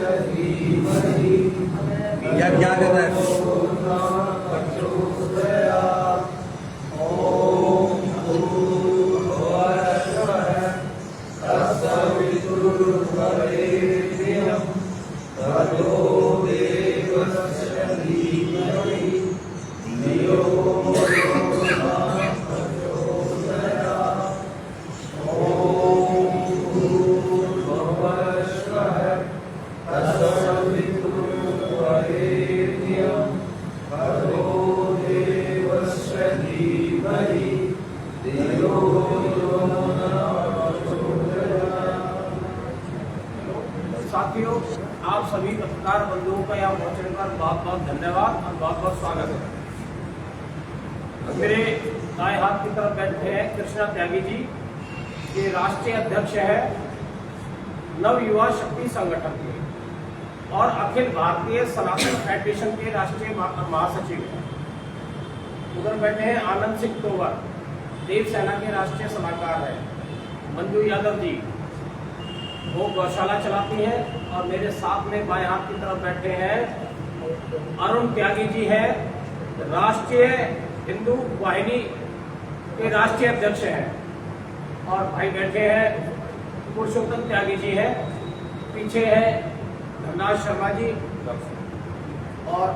क्या कर रहा है? साथियों, आप सभी पत्रकार बंधुओं का यहाँ पहुँचने पर बहुत बहुत धन्यवाद और बहुत बहुत स्वागत है। मेरे दाएं हाथ की तरफ बैठे हैं कृष्णा त्यागी जी, ये राष्ट्रीय अध्यक्ष है नव युवा शक्ति संगठन के और अखिल भारतीय सनातन फेडरेशन के राष्ट्रीय महासचिव हैं। उधर बैठे हैं आनंद सिंह तोमर, देव सेना के राष्ट्रीय सलाहकार है। मंजू यादव जी, वो गौशाला चलाती हैं। और मेरे साथ में बाएं हाथ की तरफ बैठे हैं अरुण त्यागी जी हैं, राष्ट्रीय हिंदू वाहिनी के राष्ट्रीय अध्यक्ष हैं। और भाई बैठे हैं पुरुषोत्तम त्यागी जी हैं, पीछे है धनराज शर्मा जी और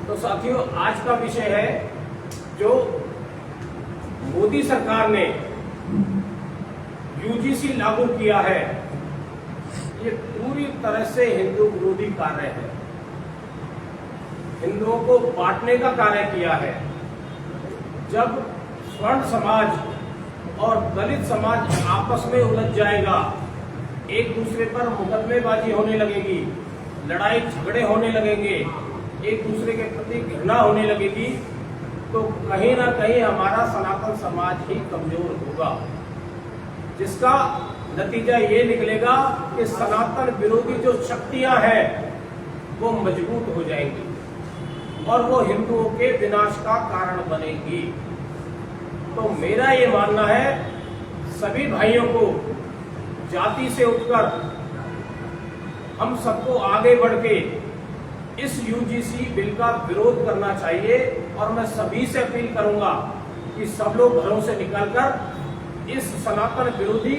तो साथियों, आज का विषय है जो मोदी सरकार ने यूजीसी लागू किया है, ये पूरी तरह से हिंदू विरोधी कार्य है। हिंदुओं को बांटने का कार्य किया है। जब स्वर्ण समाज और दलित समाज आपस में उलझ जाएगा, एक दूसरे पर मुकदमेबाजी होने लगेगी, लड़ाई झगड़े होने लगेंगे, एक दूसरे के प्रति घृणा होने लगेगी, तो कहीं ना कहीं हमारा सनातन समाज ही कमजोर होगा, जिसका नतीजा ये निकलेगा कि सनातन विरोधी जो शक्तियां हैं वो मजबूत हो जाएंगी और वो हिंदुओं के विनाश का कारण बनेगी। तो मेरा ये मानना है, सभी भाइयों को जाति से उठकर हम सबको आगे बढ़ के इस यूजीसी बिल का विरोध करना चाहिए। और मैं सभी से अपील करूंगा कि सब लोग घरों से निकलकर इस सनातन विरोधी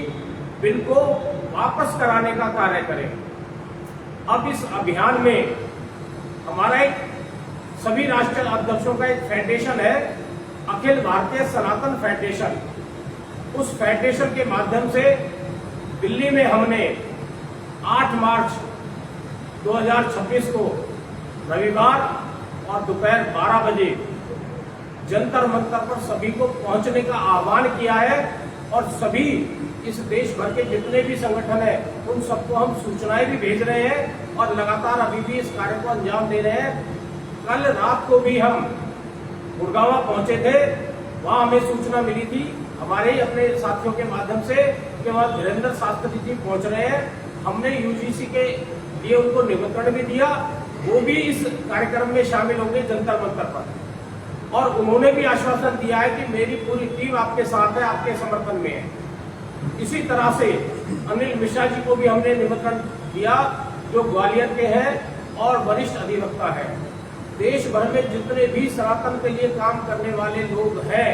बिल को वापस कराने का कार्य करें। अब इस अभियान में हमारा एक सभी राष्ट्रीय अध्यक्षों का एक फेडरेशन है, अखिल भारतीय सनातन फेडरेशन। उस फेडरेशन के माध्यम से दिल्ली में हमने 8 मार्च 2026 को रविवार और दोपहर 12 बजे जंतर मंतर पर सभी को पहुंचने का आह्वान किया है। और सभी इस देश भर के जितने भी संगठन है उन सबको हम सूचनाएं भी भेज रहे हैं और लगातार अभी भी इस कार्य को अंजाम दे रहे हैं। कल रात को भी हम गुड़गांव पहुंचे थे, वहां हमें सूचना मिली थी हमारे ही अपने साथियों के माध्यम से कि वहां धीरेन्द्र शास्त्री जी पहुंच रहे हैं। हमने यूजीसी के लिए उनको निमंत्रण भी दिया, वो भी इस कार्यक्रम में शामिल होंगे जंतर मंतर पर। और उन्होंने भी आश्वासन दिया है कि मेरी पूरी टीम आपके साथ है, आपके समर्थन में है। इसी तरह से अनिल मिश्रा जी को भी हमने निमंत्रण दिया, जो ग्वालियर के हैं और वरिष्ठ अधिवक्ता है। देश भर में जितने भी सनातन के लिए काम करने वाले लोग हैं,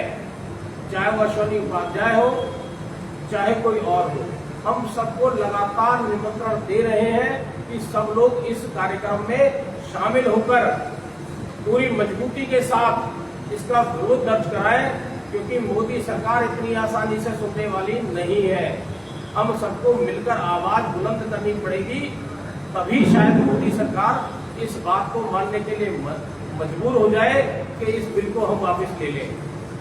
चाहे वो अश्वनी उपाध्याय हो, चाहे कोई और हो, हम सबको लगातार निमंत्रण दे रहे हैं कि सब लोग इस कार्यक्रम में शामिल होकर पूरी मजबूती के साथ इसका विरोध दर्ज कराएं, क्योंकि मोदी सरकार इतनी आसानी से सुनने वाली नहीं है। हम सबको मिलकर आवाज बुलंद करनी पड़ेगी, तभी शायद मोदी सरकार इस बात को मानने के लिए मजबूर हो जाए कि इस बिल को हम वापस ले लें।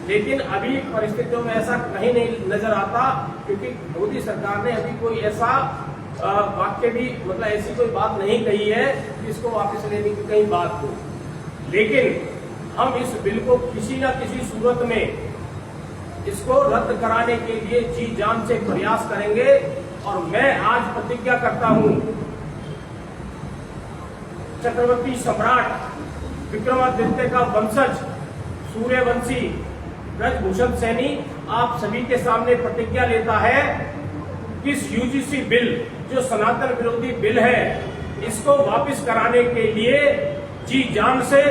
लेकिन अभी परिस्थितियों में ऐसा कहीं नहीं नजर आता, क्योंकि मोदी सरकार ने अभी कोई ऐसा वाक्य भी मतलब ऐसी कोई बात नहीं कही है जिसको वापस लेने की कहीं बात हो। लेकिन हम इस बिल को किसी न किसी सूरत में इसको रद्द कराने के लिए जी जान से प्रयास करेंगे। और मैं आज प्रतिज्ञा करता हूं, चक्रवर्ती सम्राट विक्रमादित्य का वंशज सूर्यवंशी ब्रजभूषण सैनी आप सभी के सामने प्रतिज्ञा लेता है कि इस यूजीसी बिल जो सनातन विरोधी बिल है इसको वापस कराने के लिए जी जान से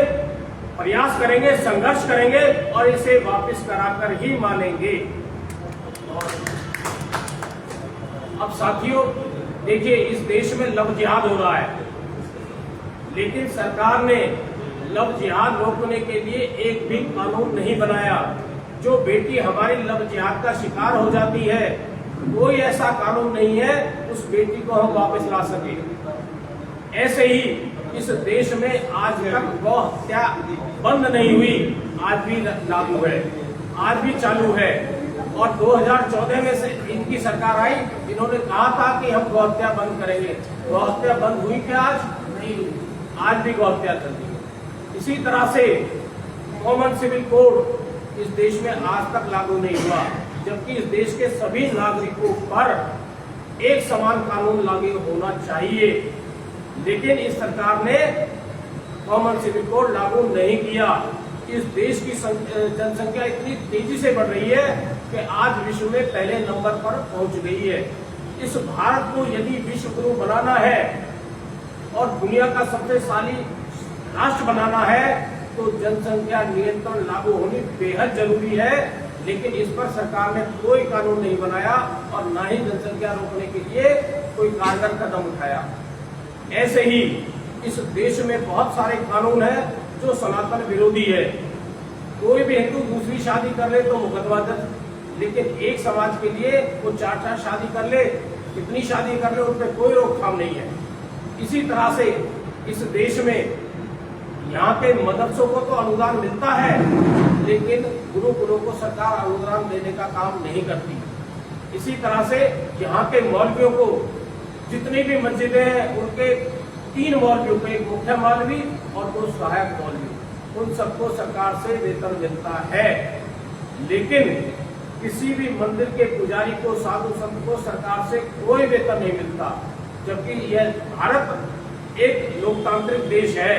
प्रयास करेंगे, संघर्ष करेंगे और इसे वापस कराकर ही मानेंगे। अब साथियों देखिए, इस देश में लव जिहाद हो रहा है, लेकिन सरकार ने लव जिहाद रोकने के लिए एक भी कानून नहीं बनाया। जो बेटी हमारी लव जिहाद का शिकार हो जाती है, कोई ऐसा कानून नहीं है उस बेटी को हम वापस ला सके। ऐसे ही इस देश में आज तक गौ हत्या बंद नहीं हुई, आज भी लागू है, आज भी चालू है। और 2014 में से इनकी सरकार आई, इन्होंने कहा था कि हम गौ हत्या बंद करेंगे। गौ हत्या बंद हुई क्या? आज नहीं हुई, आज भी गौ हत्या चल रही है। इसी तरह से कॉमन सिविल कोड इस देश में आज तक लागू नहीं हुआ, जबकि इस देश के सभी नागरिकों पर एक समान कानून लागू होना चाहिए। लेकिन इस सरकार ने कॉमन सिविल कोड लागू नहीं किया। इस देश की जनसंख्या इतनी तेजी से बढ़ रही है कि आज विश्व में पहले नंबर पर पहुंच गई है। इस भारत को यदि विश्व गुरु बनाना है और दुनिया का सबसे शाली राष्ट्र बनाना है तो जनसंख्या नियंत्रण लागू होनी बेहद जरूरी है। लेकिन इस पर सरकार ने कोई कानून नहीं बनाया और न ही जनसंख्या रोकने के लिए कोई कारगर कदम उठाया। ऐसे ही इस देश में बहुत सारे कानून हैं जो सनातन विरोधी है। कोई भी हिंदू दूसरी शादी कर ले तो मुकदमा दर्ज, लेकिन एक समाज के लिए वो 4-4 शादी कर ले, कितनी शादी कर ले, उन पर कोई रोकथाम नहीं है। इसी तरह से इस देश में यहाँ के मदरसों को तो अनुदान मिलता है, लेकिन गुरुकुलों को सरकार अनुदान देने का काम नहीं करती। इसी तरह से यहाँ के मौलवियों को, जितनी भी मस्जिदें हैं उनके 3 मौलवियों को, एक मुख्य मौलवी और 2 सहायक मौलवी, उन सबको सरकार से वेतन मिलता है। लेकिन किसी भी मंदिर के पुजारी को, साधु संत को सरकार से कोई वेतन नहीं मिलता, जबकि यह भारत एक लोकतांत्रिक देश है।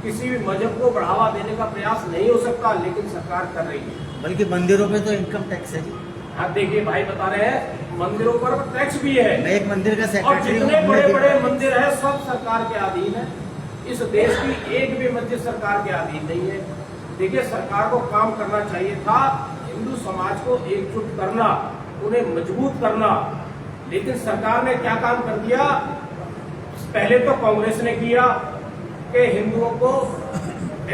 किसी भी मजहब को बढ़ावा देने का प्रयास नहीं हो सकता, लेकिन सरकार कर रही है। बल्कि मंदिरों में तो इनकम टैक्स है जी। हाँ देखिए, भाई बता रहे हैं मंदिरों पर टैक्स भी है। मैं एक मंदिर का और सेक्रेटरी हूं, जितने बड़े बड़े मंदिर है सब सरकार के अधीन है। इस देश की एक भी मस्जिद सरकार के अधीन नहीं है। देखिए, सरकार को काम करना चाहिए था हिंदू समाज को एकजुट करना, उन्हें मजबूत करना, लेकिन सरकार ने क्या काम कर दिया? पहले तो कांग्रेस ने किया कि हिंदुओं को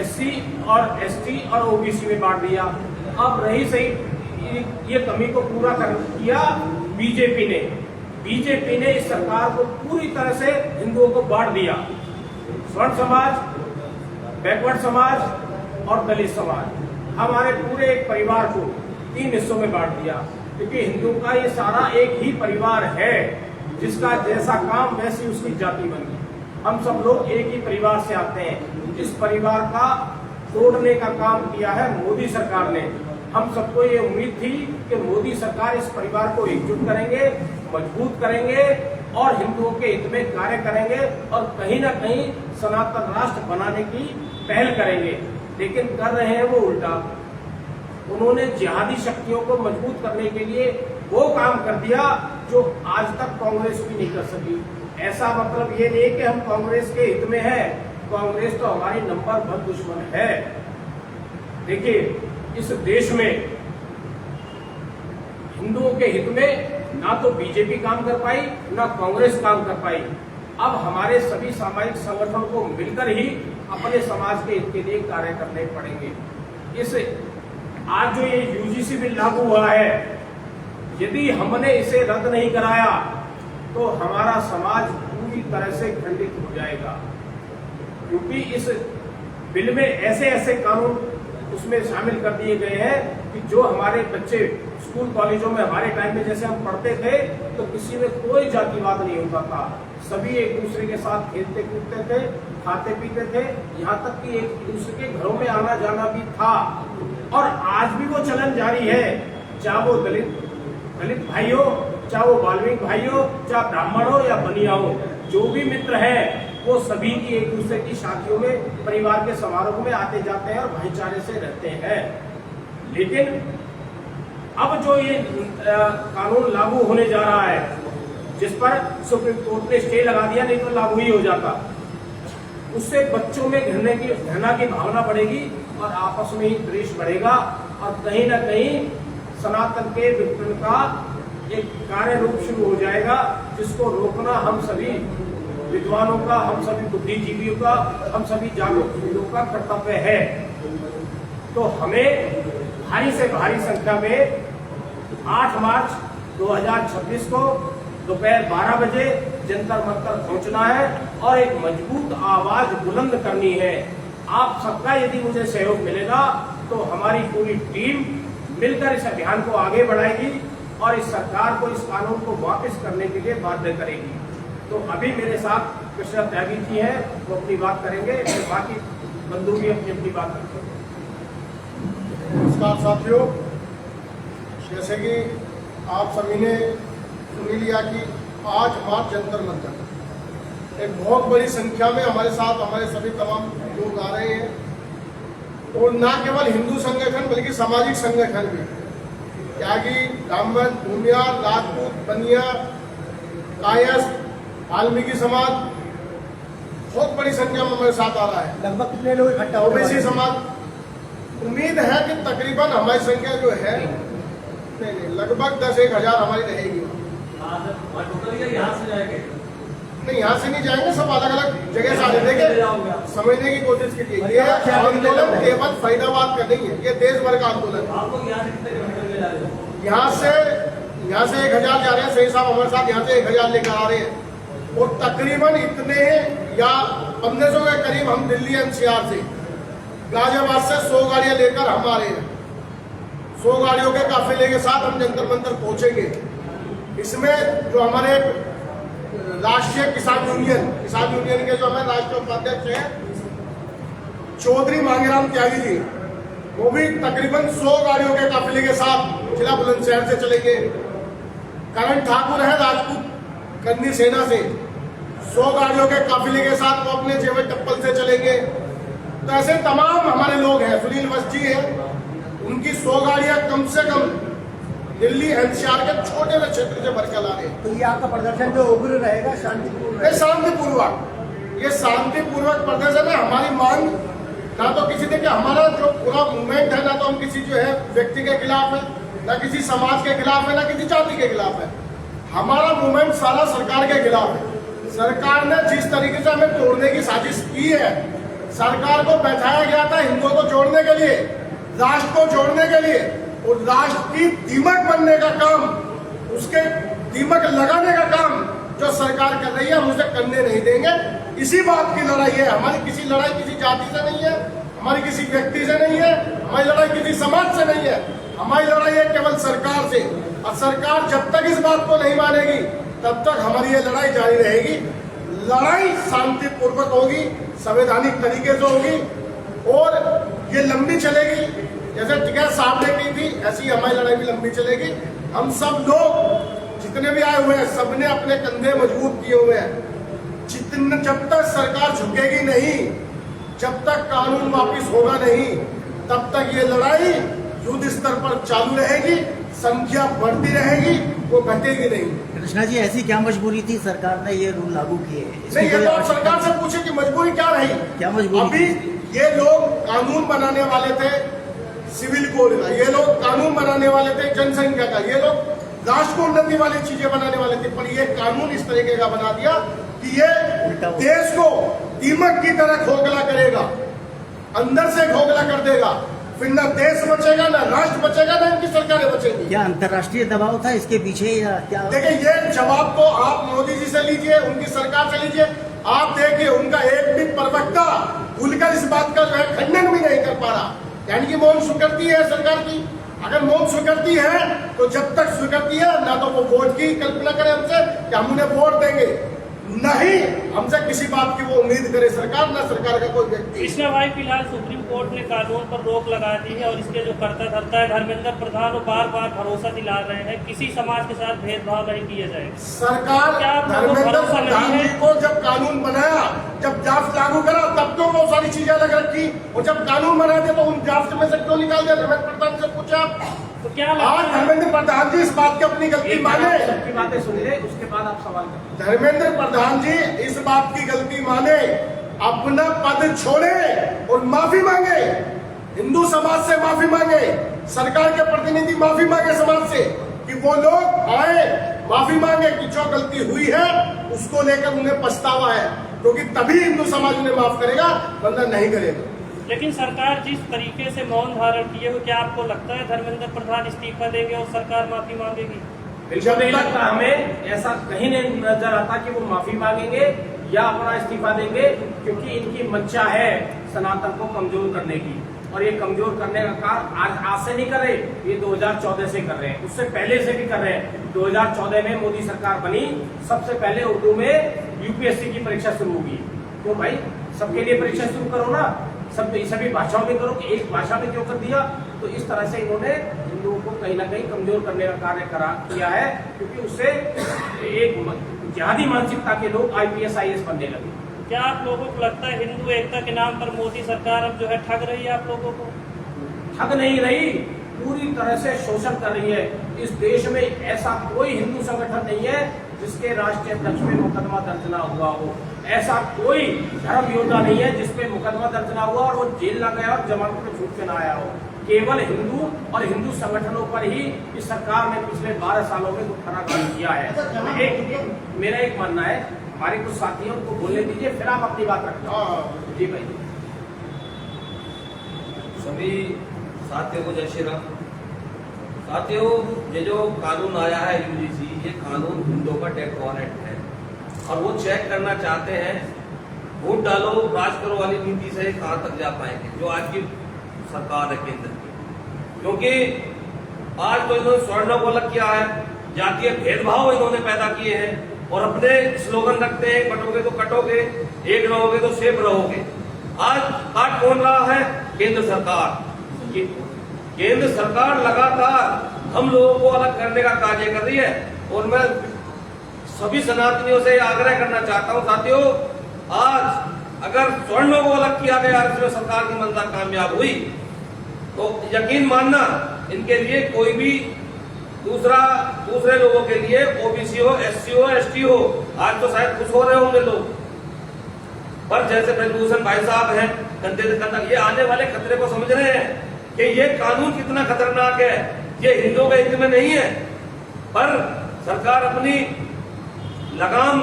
SC और ST और OBC में बांट दिया। अब रही सही ये कमी को पूरा कर किया बीजेपी ने। बीजेपी ने इस सरकार को पूरी तरह से हिंदुओं को बांट दिया। स्वर्ण समाज, बैकवर्ड समाज और दलित समाज, हमारे पूरे एक परिवार को 3 हिस्सों में बांट दिया, क्योंकि हिंदुओं का ये सारा एक ही परिवार है, जिसका जैसा काम वैसी उसकी जाति बन गई। हम सब लोग एक ही परिवार से आते हैं। इस परिवार का तोड़ने का काम किया है मोदी सरकार ने। हम सबको ये उम्मीद थी कि मोदी सरकार इस परिवार को एकजुट करेंगे, मजबूत करेंगे और हिंदुओं के हित में कार्य करेंगे और कहीं ना कहीं सनातन राष्ट्र बनाने की पहल करेंगे। लेकिन कर रहे हैं वो उल्टा। उन्होंने जिहादी शक्तियों को मजबूत करने के लिए वो काम कर दिया जो आज तक कांग्रेस भी नहीं कर सकी। ऐसा मतलब ये नहीं कि हम कांग्रेस के हित में है, कांग्रेस तो हमारी नंबर 1 दुश्मन है। देखिए, इस देश में हिंदुओं के हित में ना तो बीजेपी काम कर पाई, ना कांग्रेस काम कर पाई। अब हमारे सभी सामाजिक संगठनों को मिलकर ही अपने समाज के हित के लिए कार्य करने पड़ेंगे। इस आज जो ये यूजीसी बिल लागू हुआ है, यदि हमने इसे रद्द नहीं कराया तो हमारा समाज पूरी तरह से खंडित हो जाएगा, क्योंकि इस बिल में ऐसे ऐसे कानून उसमें शामिल कर दिए गए हैं कि जो हमारे बच्चे स्कूल कॉलेजों में हमारे टाइम में जैसे हम पढ़ते थे तो किसी में कोई जातिवाद नहीं होता था। सभी एक दूसरे के साथ खेलते कूदते थे, खाते पीते थे, यहाँ तक कि एक दूसरे के घरों में आना जाना भी था। और आज भी वो चलन जारी है, चाहे वो दलित भाई हो, चाहे वो बाल्मीक भाई हो, चाहे ब्राह्मण हो या बनिया हो, जो भी मित्र है वो सभी की एक दूसरे की शादियों में, परिवार के समारोह में आते जाते हैं और भाईचारे से रहते हैं। लेकिन अब जो ये कानून लागू होने जा रहा है, जिस पर सुप्रीम कोर्ट ने स्टे लगा दिया, नहीं तो लागू ही हो जाता, उससे बच्चों में घृणा की भावना बढ़ेगी और आपस में ही द्वेष बढ़ेगा और कहीं ना कहीं सनातन के विघटन का एक कार्य रूप शुरू हो जाएगा, जिसको रोकना हम सभी विद्वानों का, हम सभी बुद्धिजीवियों का, हम सभी जागरूक लोगों का कर्तव्य है। तो हमें भारी से भारी संख्या में 8 मार्च 2026 को दोपहर 12 बजे जंतर मंतर पहुंचना है और एक मजबूत आवाज बुलंद करनी है। आप सबका यदि मुझे सहयोग मिलेगा तो हमारी पूरी टीम मिलकर इस अभियान को आगे बढ़ाएगी और इस सरकार को इस कानून को वापस करने के लिए बाध्य करेगी। तो अभी मेरे साथ कृष्णा त्यागी जी हैं, वो अपनी बात करेंगे, फिर बाकी बंधु भी अपनी अपनी बात करेंगे। नमस्कार साथियों, जैसे कि आप सभी ने सुन लिया कि आज मार्च जंतर मंतर एक बहुत बड़ी संख्या में हमारे साथ हमारे सभी तमाम लोग आ रहे हैं और न केवल हिंदू संगठन बल्कि सामाजिक संगठन भी, त्यागी, ब्राह्मण, भूमियार, राजपूत, बनिया, कायस्थ, वाल्मीकि समाज बहुत बड़ी संख्या में हमारे साथ आ रहा है। लगभग कितने लोग इकट्ठा हो ओबीसी समाज, उम्मीद है कि तकरीबन हमारी संख्या जो है नहीं लगभग 10-1 हजार हमारी रहेगी। यहाँ से जाएंगे? नहीं, यहाँ से नहीं जाएंगे, सब अलग अलग जगह से आने देंगे, समझने की कोशिश कीजिए। ये आंदोलन केवल फरीदाबाद का नहीं है, ये देश भर का आंदोलन है। यहाँ से 1 हजार जा रहे हैं, सही साहब हमारे साथ यहाँ से 1 हजार लेकर आ रहे हैं और तकरीबन इतने या 1500 के करीब हम दिल्ली एनसीआर से, गाजियाबाद से 100 गाड़ियां लेकर हम आ रहे हैं। 100 गाड़ियों के काफिले के साथ हम जंतर मंतर पहुंचेंगे। इसमें जो हमारे राष्ट्रीय किसान यूनियन के जो हमारे राष्ट्रीय उपाध्यक्ष हैं चौधरी मांगेराम त्यागी जी, वो भी तकरीबन 100 गाड़ियों के काफिले के साथ जिला बुलंदशहर से चलेंगे। करण ठाकुर है राजपूत कन्नी सेना से, 100 गाड़ियों के काफिले के साथ वो अपने जेवर टप्पल से चलेंगे। तो ऐसे तमाम हमारे लोग हैं, सुनील वस्त जी है, उनकी 100 गाड़ियां कम से कम दिल्ली एनसीआर के छोटे से क्षेत्र से भर के ला रहे हैं। तो ये आपका प्रदर्शन जो उग्र रहेगा, शांतिपूर्वक, ये शांतिपूर्वक प्रदर्शन है। हमारी मांग ना तो किसी ने, हमारा जो पूरा मूवमेंट है, ना तो हम किसी जो है व्यक्ति के खिलाफ है, ना किसी समाज के खिलाफ है, ना किसी जाति के खिलाफ है। हमारा मूवमेंट सारा सरकार के खिलाफ है। सरकार ने जिस तरीके से हमें तोड़ने की साजिश की है, सरकार को बैठाया गया था हिंदुओं को जोड़ने के लिए, राष्ट्र को जोड़ने के लिए, और राष्ट्र की दीमक बनने का काम, उसके दीमक लगाने का काम जो सरकार कर रही है, हम उसे करने नहीं देंगे। इसी बात की लड़ाई है हमारी। किसी लड़ाई किसी जाति से नहीं है, हमारी किसी व्यक्ति से नहीं है, हमारी लड़ाई किसी समाज से नहीं है, हमारी लड़ाई है केवल सरकार से। और सरकार जब तक इस बात को नहीं मानेगी तब तक हमारी ये लड़ाई जारी रहेगी। लड़ाई शांतिपूर्वक होगी, संवैधानिक तरीके से होगी और ये लंबी चलेगी। जैसे टिकैत साहब ने की थी, ऐसी हमारी लड़ाई भी लंबी चलेगी। हम सब लोग जितने भी आए हुए हैं, सबने अपने कंधे मजबूत किए हुए हैं। जब तक सरकार झुकेगी नहीं, जब तक कानून वापिस होगा नहीं, तब तक ये लड़ाई युद्ध स्तर पर चालू रहेगी, संख्या बढ़ती रहेगी, वो घटेगी नहीं। कृष्णा जी, ऐसी क्या मजबूरी थी, सरकार ने ये रूल लागू किए? नहीं, ये तो आप सरकार से पूछे कि मजबूरी क्या रही। क्या मजबूरी? अभी ये लोग कानून बनाने वाले थे सिविल कोड का, ये लोग कानून बनाने वाले थे जनसंख्या का, ये लोग राष्ट्र को उन्नति वाली चीजें बनाने वाले थे, पर ये कानून इस तरीके का बना दिया कि ये देश को दीमक की तरह खोखला करेगा, अंदर से खोखला कर देगा। फिर न देश बचेगा, न राष्ट्र बचेगा, न इनकी सरकारें बचेंगी। क्या अंतर्राष्ट्रीय दबाव था इसके पीछे या क्या? देखिए, ये जवाब तो आप मोदी जी से लीजिए, उनकी सरकार से लीजिए। आप देखिए, उनका एक भी प्रवक्ता खुलकर इस बात का जो है खंडन भी नहीं कर पा रहा। यानी कि मौन स्वीकृति है सरकार की। अगर मौन स्वीकृति है तो जब तक स्वीकृति है, ना तो वो वोट की कल्पना करे हमसे कि हम उन्हें वोट देंगे, नहीं हमसे किसी बात की वो उम्मीद करे सरकार, ना सरकार का कोई व्यक्ति। कृष्णा भाई, फिलहाल सुप्रीम कोर्ट ने कानून पर रोक लगा दी है और इसके जो कर्ता धर्ता है धर्मेंद्र प्रधान वो बार बार भरोसा दिला रहे हैं किसी समाज के साथ भेदभाव नहीं किया जाएगा। सरकार धर्मेंद्र प्रधान जी को जब कानून बनाया, जब ड्राफ्ट लागू करा, तब तो वो सारी चीजें अलग रखी, और जब कानून बना दिया तो उन ड्राफ्ट में से क्यों निकाल दिया? धर्मेंद्र प्रधान से पूछा, तो क्या लगता आज है? धर्मेंद्र प्रधान जी इस बात की अपनी गलती माने, सबकी बातें सुन ले, उसके बाद आप सवाल करें। धर्मेंद्र प्रधान जी इस बात की गलती माने, अपना पद छोड़े और माफी मांगे, हिंदू समाज से माफी मांगे, सरकार के प्रतिनिधि माफी मांगे समाज से, कि वो लोग आए माफी मांगे कि जो गलती हुई है उसको लेकर उन्हें पछतावा है, क्योंकि तभी हिंदू समाज उन्हें माफ करेगा, वरना नहीं करेगा। लेकिन सरकार जिस तरीके से मौन धारण किए हुए, क्या आपको लगता है धर्मेंद्र प्रधान इस्तीफा देंगे और सरकार माफी मांगेगी? बिल्कुल नहीं लगता, हमें ऐसा कहीं नहीं नजर आता कि वो माफी मांगेंगे या अपना इस्तीफा देंगे, क्योंकि इनकी मंशा है सनातन को कमजोर करने की, और ये कमजोर करने का कार्य आज से नहीं कर रहे, ये 2014 से कर रहे हैं, उससे पहले से भी कर रहे हैं। 2014 में मोदी सरकार बनी, सबसे पहले उर्दू में यूपीएससी की परीक्षा शुरू होगी। क्यों भाई, सबके लिए परीक्षा शुरू करो ना, सभी भाषाओं में करो, कि एक भाषा में क्यों कर दिया? तो इस तरह से इन्होंने हिंदुओं को कहीं ना कहीं कमजोर करने का कार्य किया है, क्योंकि उससे एक जिहादी मानसिकता के लोग IPS IAS बनने लगे। क्या आप लोगों को लगता है हिंदू एकता के नाम पर मोदी सरकार अब जो है ठग रही है आप लोगों को? ठग नहीं रही, पूरी तरह से शोषण कर रही है। इस देश में ऐसा कोई हिंदू संगठन नहीं है जिसके राष्ट्रीय अध्यक्ष में मुकदमा दर्ज ना हुआ हो, ऐसा कोई धर्म योद्धा नहीं है जिसपे मुकदमा दर्ज ना हुआ और वो जेल ना गया और जमानत में छूट के ना आया हो। केवल हिंदू और हिंदू संगठनों पर ही इस सरकार ने पिछले 12 सालों में गुठारा काम किया है। मेरा एक मानना है, हमारे कुछ साथियों को बोलने दीजिए, फिर आप अपनी बात रखना। जी भाई। सभी साथियों को जय श्री राम। साथियों, ये जो कानून आया है UGC, ये कानून हिंदुओं का डेथ वारंट है और वो चेक करना चाहते हैं वोट डालो राज करो वाली नीति से कहां तक जा पाएंगे जो आज की सरकार है केंद्र की। क्योंकि आज तो इन्होंने स्वर्ण को अलग किया है, जातीय भेदभाव इन्होंने पैदा किए हैं और अपने स्लोगन रखते हैं, बटोगे तो कटोगे, एक रहोगे तो सेफ रहोगे। आज काट कौन रहा है? केंद्र सरकार। केंद्र सरकार लगातार हम लोगों को अलग करने का कार्य कर रही है और मैं सभी सनातनियों से आग्रह करना चाहता हूं साथियों, आज अगर स्वर्णों को अलग किया गया, इसमें सरकार की मंशा कामयाब हुई तो यकीन मानना इनके लिए कोई भी दूसरे लोगों के लिए OBC हो, SC हो, ST हो, आज तो शायद खुश हो रहे होंगे लोग। पर जैसे ब्रजभूषण भाई साहब हैं, ये आने वाले खतरे को समझ रहे हैं कि ये कानून कितना खतरनाक है, ये हिंदुओं के हित में नहीं है, पर सरकार अपनी लगाम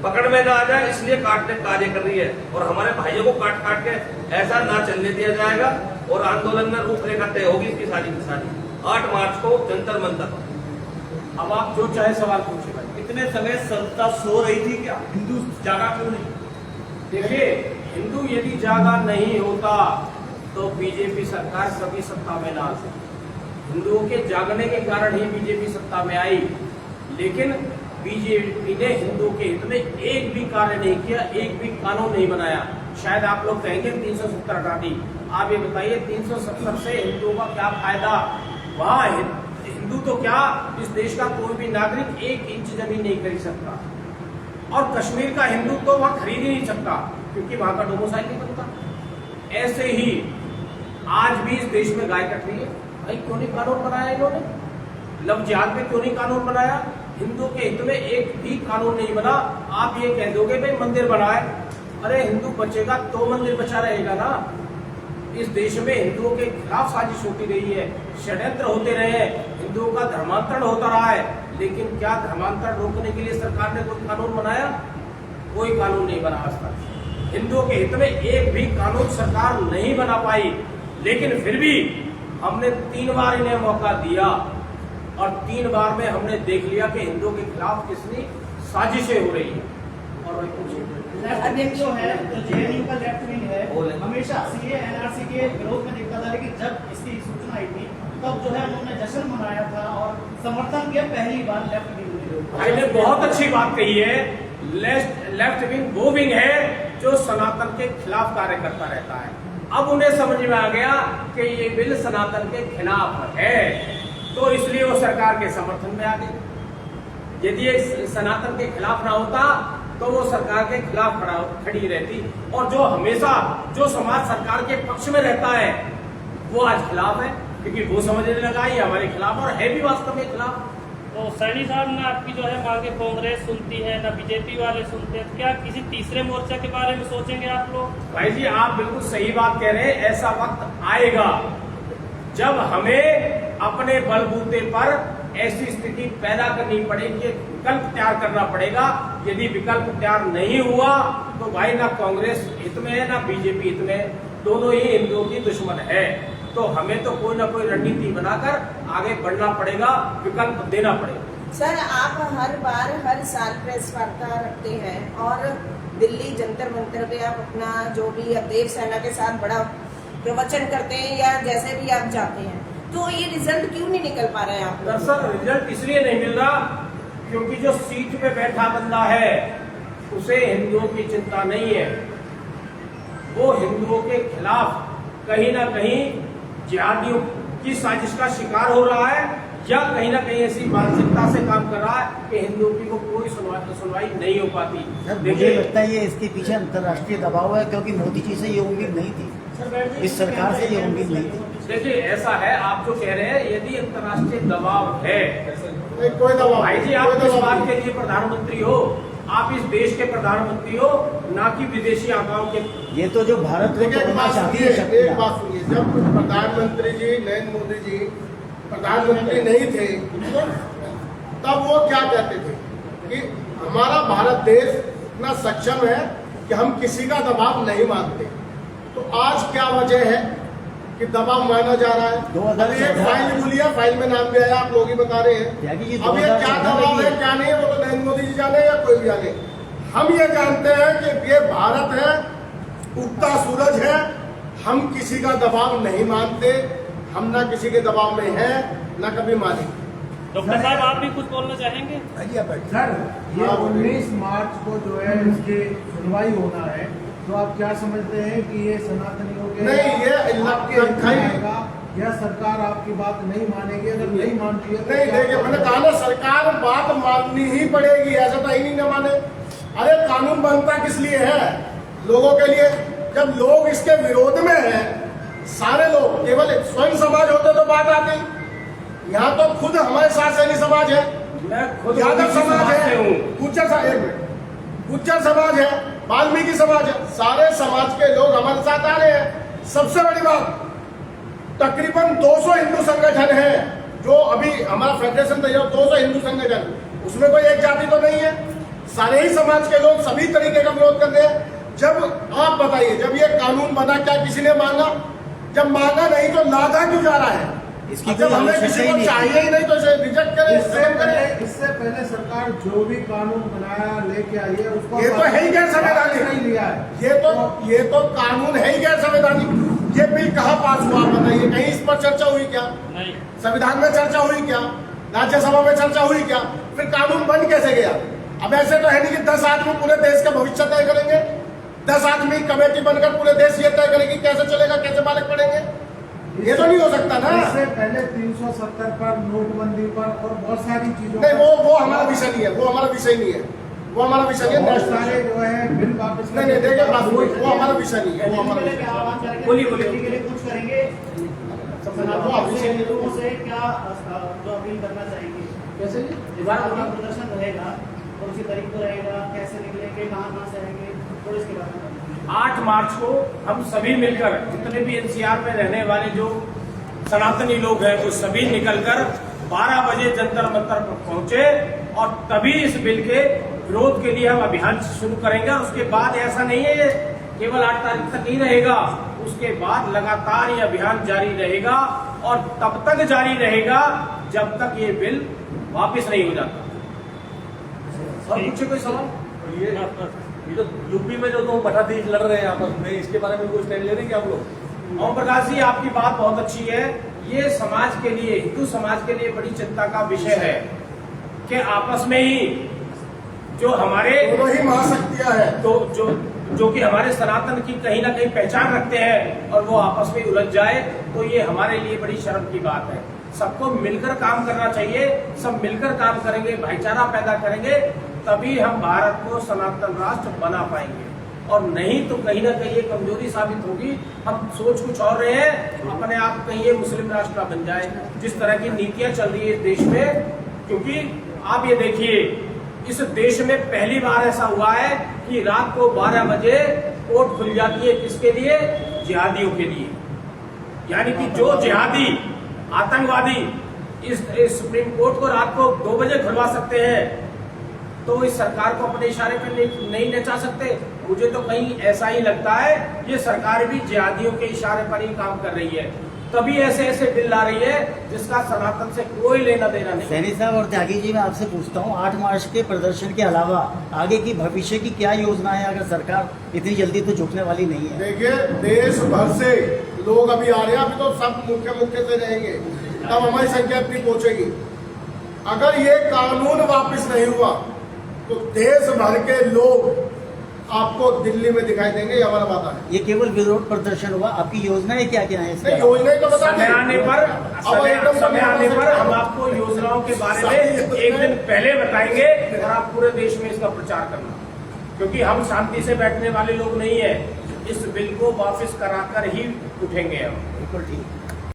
पकड़ में ना आ जाए इसलिए काटने कार्य कर रही है और हमारे भाइयों को काट काट के ऐसा ना चलने दिया जाएगा और आंदोलन में रूपरेखा तय होगी इसकी सारी की सारी 8 मार्च को जंतर मंतर। अब आप जो चाहे सवाल पूछे भाई। इतने समय संस्था सो रही थी क्या? हिंदू जागा क्यों नहीं? देखिए, हिंदू यदि जागा नहीं होता तो बीजेपी सरकार कभी सत्ता में ना आ सकती। हिंदुओं के जागने के कारण ही बीजेपी सत्ता में आई, लेकिन बीजेपी ने हिंदुओं के हित में एक भी कार्य नहीं किया, एक भी कानून नहीं बनाया। शायद आप लोग कहेंगे 370 हटा दी, आप ये बताइए 370 से हिंदुओं का क्या फायदा? वहाँ हिंदू तो क्या, इस देश का कोई भी नागरिक 1 इंच जमीन नहीं खरीद सकता और कश्मीर का हिंदू तो वहाँ खरीद ही नहीं सकता क्योंकि वहाँ का डोमिसाइल नहीं बनता। ऐसे ही आज भी इस देश में गाय कट रही है। भाई क्यों नहीं कानून बनाया इन्होंने? लव जिहाद में क्यों नहीं कानून बनाया? हिंदू के हित में एक भी कानून नहीं बना। आप ये कह दोगे भाई मंदिर बनाए, अरे हिंदू बचेगा तो मंदिर बचा रहेगा ना। इस देश में हिंदुओं के खिलाफ साजिश होती रही है, षड्यंत्र होते रहे हैं, हिंदुओं का धर्मांतरण होता रहा है, लेकिन क्या धर्मांतरण रोकने के लिए सरकार ने कोई कानून बनाया? कोई कानून नहीं बना आज तक। हिंदुओं के हित में एक भी कानून सरकार नहीं बना पाई, लेकिन फिर भी हमने 3 बार इन्हें मौका दिया और 3 बार में हमने देख लिया कि हिंदुओं के खिलाफ कितनी साजिशें हो रही है। और लेफ्ट विंग जो है, जो JNU का लेफ्ट विंग है, हमेशा CA NRC के विरोध में दिखता था, लेकिन जब इसकी सूचना आई थी तब जो है उन्होंने जश्न मनाया था और समर्थन किया पहली बार लेफ्ट विंग ने। भाई ने बहुत अच्छी बात कही है। लेफ्ट विंग वो विंग है जो सनातन के खिलाफ कार्य करता रहता है। अब उन्हें समझ में आ गया कि ये बिल सनातन के खिलाफ है, तो इसलिए वो सरकार के समर्थन में आ गई। यदि ये सनातन के खिलाफ ना होता तो वो सरकार के खिलाफ खड़ी रहती, और जो हमेशा जो समाज सरकार के पक्ष में रहता है वो आज खिलाफ है। क्योंकि वो समझने लगा ये हमारे खिलाफ और है भी वास्तव में खिलाफ। तो सैनी साहब ना आपकी जो है मांगे कांग्रेस सुनती है ना बीजेपी वाले सुनते हैं, क्या किसी तीसरे मोर्चा के बारे में सोचेंगे आप लोग? भाई जी आप बिल्कुल सही बात कह रहे हैं, ऐसा वक्त आएगा जब हमें अपने बलबूते पर ऐसी स्थिति पैदा करनी पड़ेगी, विकल्प तैयार करना पड़ेगा। यदि विकल्प तैयार नहीं हुआ तो भाई ना कांग्रेस हित में है ना बीजेपी हित में, दोनों ही हिंदुओं की दुश्मन है। तो हमें तो कोई ना कोई रणनीति बनाकर आगे बढ़ना पड़ेगा, विकल्प देना पड़ेगा। सर आप हर बार हर साल प्रेस वार्ता रखते हैं और दिल्ली जंतर मंतर पे आप अपना जो भी देव सेना के साथ बड़ा प्रवचन करते हैं या जैसे भी आप जाते हैं, तो ये रिजल्ट क्यों नहीं निकल पा रहे हैं आप? दरअसल रिजल्ट इसलिए नहीं मिल रहा क्योंकि जो सीट पे बैठा बंदा है उसे हिंदुओं की चिंता नहीं है। वो हिंदुओं के खिलाफ कहीं ना कहीं जिहादियों की साजिश का शिकार हो रहा है या कहीं ना कहीं ऐसी मानसिकता से काम कर रहा है कि हिंदुओं की को कोई सुनवाई नहीं हो पाती। मुझे लगता है ये इसके पीछे अंतर्राष्ट्रीय दबाव है, क्योंकि मोदी जी से ये उम्मीद नहीं थी, इस सरकार से ये उम्मीद नहीं थी। देखिए ऐसा है, आप जो कह रहे हैं यदि अंतर्राष्ट्रीय दबाव है, कोई दबाव भाई जी आप किस बात के लिए प्रधानमंत्री हो? आप इस देश के प्रधानमंत्री हो, ना कि विदेशी आकाओं के। ये तो जो भारत को तोड़ना चाहती है एक शक्तियां। बात सुनिए, जब प्रधानमंत्री जी नरेंद्र मोदी जी प्रधानमंत्री नहीं थे तब वो क्या कहते थे कि हमारा भारत देश इतना सक्षम है कि हम किसी का दबाव नहीं मानते। तो आज क्या वजह है कि दबाव माना जा रहा है? 2014 एक फाइल खुली है, फाइल में नाम भी आया, आप लोग ही बता रहे हैं। त्यागी जी, अब ये क्या 2014 दबाव है क्या नहीं है वो तो नरेंद्र मोदी जी जाने या कोई भी जाने। हम ये जानते हैं कि ये भारत है, उगता सूरज है, हम किसी का दबाव नहीं मानते, हम ना किसी के दबाव में हैं ना कभी मानेंगे। डॉक्टर साहब आप भी कुछ बोलना चाहेंगे? सर ये 19 मार्च को जो है इसकी सुनवाई होना है, तो आप क्या समझते हैं कि ये सनातनियों के नहीं, ये आपके हित में आएगा या सरकार आपकी बात नहीं मानेगी? अगर नहीं मानती है तो नहीं, क्या देखिए मैंने कहा ना, सरकार बात माननी ही पड़ेगी, ऐसा तो ही नहीं न माने। अरे कानून बनता किस लिए है? लोगों के लिए। जब लोग इसके विरोध में हैं, सारे लोग, केवल स्वयं समाज होते तो बात आती। यहाँ तो खुद हमारे साथ सैनी समाज है, मैं खुद यादव समाज है, हूँ। गुज्जर समाज है, वाल्मीकि समाज है, सारे समाज के लोग हमारे साथ आ रहे हैं। सबसे बड़ी बात, तकरीबन 200 हिंदू संगठन है जो अभी हमारा फेडरेशन तैयार, 200 हिंदू संगठन, उसमें कोई एक जाति तो नहीं है, सारे ही समाज के लोग सभी तरीके का विरोध करते हैं। जब आप बताइए, जब ये कानून बना क्या किसी ने मांगा? जब मांगा नहीं तो लादा क्यों जा रहा है? इसकी जब हमें किसी को चाहिए ही नहीं तो इसे रिजेक्ट करें, इससे पहले सरकार जो भी कानून बनाया लेके आई है उसको ये तो है ही गैर संवैधानिक नहीं लिया है। ये तो कानून है ही गैर संवैधानिक। ये बिल कहाँ पास हुआ आप बताइए? कहीं इस पर चर्चा हुई क्या? नहीं। संविधान में चर्चा हुई क्या? राज्यसभा में चर्चा हुई क्या? फिर कानून बन कैसे गया? अब ऐसे तो है नहीं कि 10 आदमी पूरे देश का भविष्य तय करेंगे, 10 आदमी कमेटी बनकर पूरे देश ये तय करेगी कैसे चलेगा, कैसे मालिक पड़ेंगे। ये तो नहीं हो सकता ना। इससे पहले 370 पर, नोटबंदी पर और बहुत सारी चीजों नहीं, वो हमारा विषय नहीं है, वो हमारा विषय नहीं है, वो हमारा विषय नहीं है। बहुत सारे जो है बिल वापस नहीं, देखिए बात हुई, वो हमारा विषय नहीं है, वो हमारा विषय आह्वान करेंगे, बोलिए। के लिए कुछ करेंगे, लोगों से क्या जो अपील करना चाहेंगे? कैसे प्रदर्शन रहेगा और उसी तारीख को रहेगा, कैसे निकलेंगे, कहाँ से आएंगे, और इसके बारे में 8 मार्च को हम सभी मिलकर, जितने भी एनसीआर में रहने वाले जो सनातनी लोग हैं वो सभी निकलकर 12 बजे जंतर मंतर पर पहुंचे और तभी इस बिल के विरोध के लिए हम अभियान शुरू करेंगे। और उसके बाद ऐसा नहीं है केवल 8 तारीख तक ही रहेगा, उसके बाद लगातार ये अभियान जारी रहेगा और तब तक जारी रहेगा जब तक ये बिल वापस नहीं हो जाता। और पूछे कोई सवाल? ये जो यूपी में जो 2 मठाधीश लड़ रहे हैं आपस में, इसके बारे में कोई स्टैंड ले रहे हैं क्या आप लोग? ओम प्रकाश जी आपकी बात बहुत अच्छी है। ये समाज के लिए, हिंदू समाज के लिए बड़ी चिंता का विषय है कि आपस में ही जो हमारे दोनों ही महाशक्तियां हैं, तो जो कि हमारे सनातन की कहीं ना कहीं पहचान रखते हैं और वो आपस में उलझ जाए, तो ये हमारे लिए बड़ी शर्म की बात है। सबको मिलकर काम करना चाहिए, सब मिलकर काम करेंगे, भाईचारा पैदा करेंगे, तभी हम भारत को सनातन राष्ट्र बना पाएंगे। और नहीं तो कहीं ना कहीं ये कमजोरी साबित होगी। हम सोच कुछ और रहे हैं, अपने आप कहीं ये मुस्लिम राष्ट्र बन जाए, जिस तरह की नीतियां चल रही है इस देश में। क्योंकि आप ये देखिए, इस देश में पहली बार ऐसा हुआ है कि रात को 12 बजे कोर्ट खुल जाती है, किसके लिए? जिहादियों के लिए। यानी कि जो जिहादी आतंकवादी इस सुप्रीम कोर्ट को रात को 2 बजे खुलवा सकते हैं, तो इस सरकार को अपने इशारे पर नहीं नचा सकते। मुझे तो कहीं ऐसा ही लगता है ये सरकार भी जिहादियों के इशारे पर ही काम कर रही है, तभी ऐसे ऐसे बिल ला रही है जिसका सनातन से कोई लेना देना नहीं। सैनी साहब और त्यागी जी, मैं आपसे पूछता हूँ, 8 मार्च के प्रदर्शन के अलावा आगे की भविष्य की क्या योजना है? अगर सरकार इतनी जल्दी तो झुकने वाली नहीं है। देखिए, देश भर से लोग अभी आ रहे हैं, अभी तो सब मुख्य से रहेंगे, तब हमारी संख्या इतनी पहुंचेगी। अगर ये कानून वापस नहीं हुआ तो देश भर के लोग आपको दिल्ली में दिखाई देंगे, ये हमारा वादा है। ये केवल विरोध प्रदर्शन हुआ, आपकी योजनाएं क्या क्या है? योजनाएं तो बता समय आने पर हम आपको योजनाओं के बारे में एक दिन पहले बताएंगे और आप पूरे देश में इसका प्रचार करना, क्योंकि हम शांति से बैठने वाले लोग नहीं है। इस बिल को वापस कराकर ही उठेंगे हम। बिल्कुल ठीक।